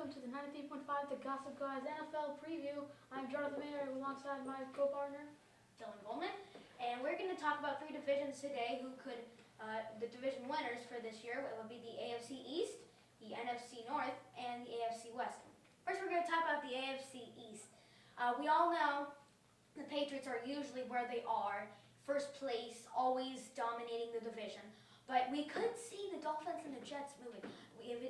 welcome to the 93.5 The Gossip Guys NFL Preview. I'm Jonathan Mayer alongside my co-partner, Dylan Goldman, and we're going to talk about three divisions today who could, the division winners for this year. It would be the AFC East, the NFC North, and the AFC West. First, we're going to talk about the AFC East. We all know the Patriots are usually where they are, first place, always dominating the division. But we could see the Dolphins and the Jets moving.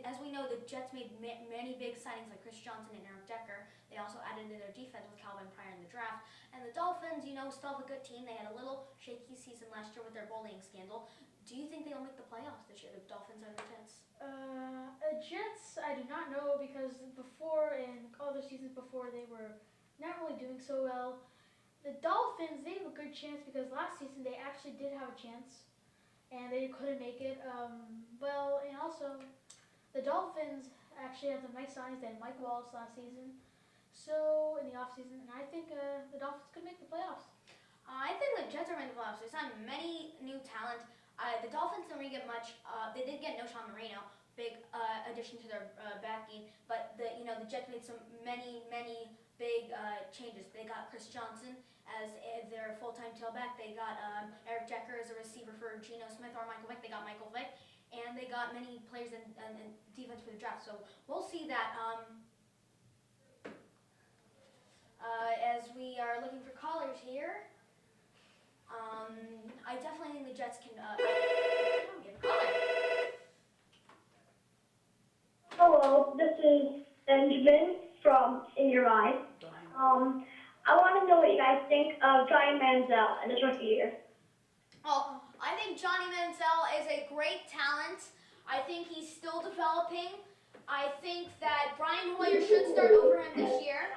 As we know, the Jets made many big signings like Chris Johnson and Eric Decker. They also added to their defense with Calvin Pryor in the draft. And the Dolphins, still have a good team. They had a little shaky season last year with their bullying scandal. Do you think they'll make the playoffs this year, the Dolphins or the Jets? Jets, I do not know because before and other seasons before they were not really doing so well. The Dolphins, they have a good chance because last season they actually did have a chance and they couldn't make it. And also the Dolphins actually had some nice signings. They had Mike Wallace last season, so in the offseason, and I think the Dolphins could make the playoffs. I think the Jets are making the playoffs. They signed many new talent. The Dolphins didn't really get much. They did get Sean Marino, big addition to their backing. But the Jets made many big changes. They got Chris Johnson as their full-time tailback. They got Eric Decker as a receiver for Geno Smith or Michael Vick. They got Michael Vick, and they got many players in defense for the draft. So we'll see that. As we are looking for callers here. I definitely think the Jets can get a caller. Hello, this is Benjamin from In Your Eye. I want to know what you guys think of Johnny Manziel and his rookie year. Oh, I think Johnny Manziel is a great talent. I think he's still developing. I think that Brian Hoyer should start over him this year.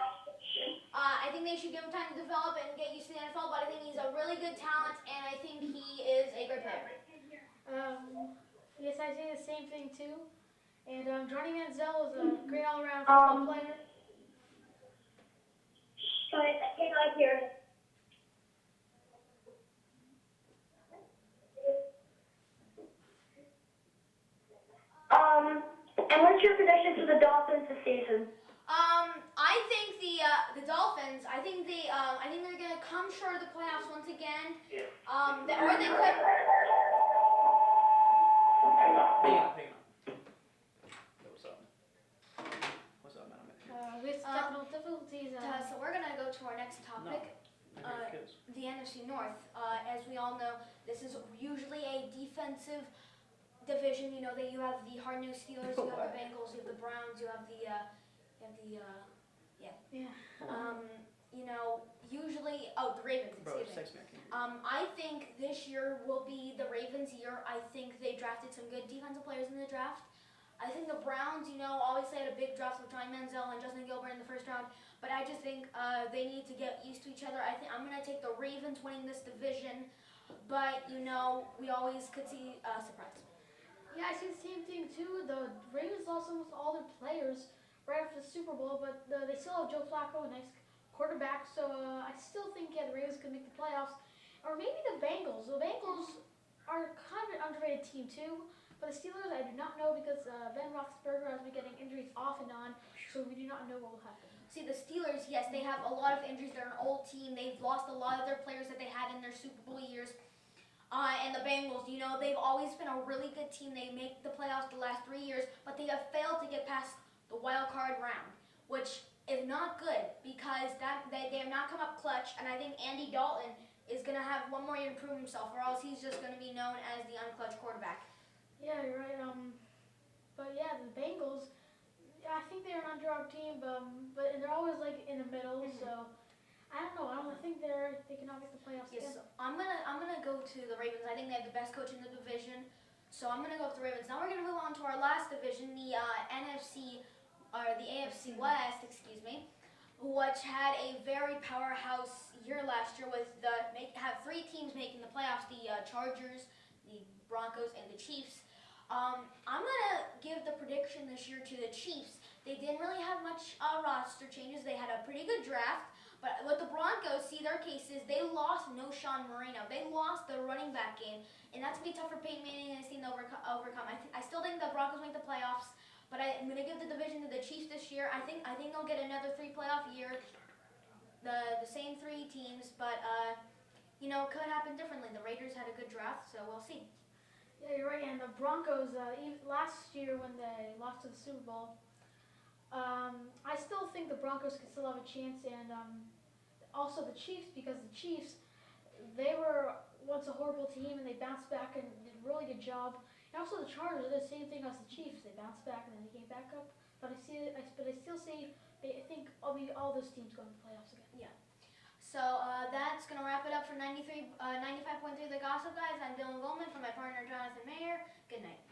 I think they should give him time to develop and get used to the NFL, but I think he's a really good talent, and I think he is a great player. Yes, I say the same thing too. And Johnny Manziel is a great all-around football player. I cannot hear it. And what's your prediction for the Dolphins this season? I think the Dolphins. I think they're gonna come short of the playoffs once again. Or they could. Hang on. What's up, man? With technical difficulties. So we're gonna go to our next topic. The NFC North. As we all know, this is usually a defensive division. You have the hard-nosed Steelers, you have the Bengals, you have the Browns, you have the usually the Ravens. Excuse me. I think this year will be the Ravens' year. I think they drafted some good defensive players in the draft. I think the Browns, obviously had a big draft with Johnny Manziel and Justin Gilbert in the first round, but I just think they need to get used to each other. I think I'm going to take the Ravens winning this division, but we always could see a surprise. Yeah, I see the same thing too. The Ravens lost almost all their players right after the Super Bowl, but they still have Joe Flacco, a nice quarterback, so I still think the Ravens could make the playoffs. Or maybe the Bengals. The Bengals are kind of an underrated team too. But the Steelers, I do not know because Ben Roethlisberger has been getting injuries off and on, so we do not know what will happen. See, the Steelers, yes, they have a lot of injuries. They're an old team. They've lost a lot of their players that they had in their Super Bowl years. And the Bengals, they've always been a really good team. They make the playoffs the last 3 years, but they have failed to get past the wild card round, which is not good because they have not come up clutch. And I think Andy Dalton is going to have one more year to prove himself, or else he's just going to be known as the unclutched quarterback. Yeah, you're right. But yeah, the Bengals, I think they're an underdog team, but they're always like in the middle. Mm-hmm. So I don't know. I think they cannot make the playoffs. Yes, so I'm gonna go to the Ravens. I think they have the best coach in the division, so I'm gonna go with the Ravens. Now we're gonna move on to our last division, the NFC or the AFC West, excuse me, which had a very powerhouse year last year with have 3 teams making the playoffs: the Chargers, the Broncos, and the Chiefs. I'm gonna give the prediction this year to the Chiefs. They didn't really have much roster changes. They had a pretty good draft. But with the Broncos, their cases, they lost Sean Marino. They lost the running back game, and that's going to be tough for Peyton Manning and his team to overcome. I still think the Broncos make the playoffs, but I'm going to give the division to the Chiefs this year. get another 3 playoff year. The same 3 teams, but you know, it could happen differently. The Raiders had a good draft, so we'll see. Yeah, you're right. And the Broncos, last year when they lost to the Super Bowl, I still think the Broncos could still have a chance, and also the Chiefs, because the Chiefs, they were once a horrible team and they bounced back and did a really good job. And also the Chargers did the same thing as the Chiefs. They bounced back and then they came back up. But I still see. I think all those teams going to the playoffs again. So that's going to wrap it up for 95.3 The Gossip Guys. I'm Dylan Goldman from my partner Jonathan Mayer. Good night.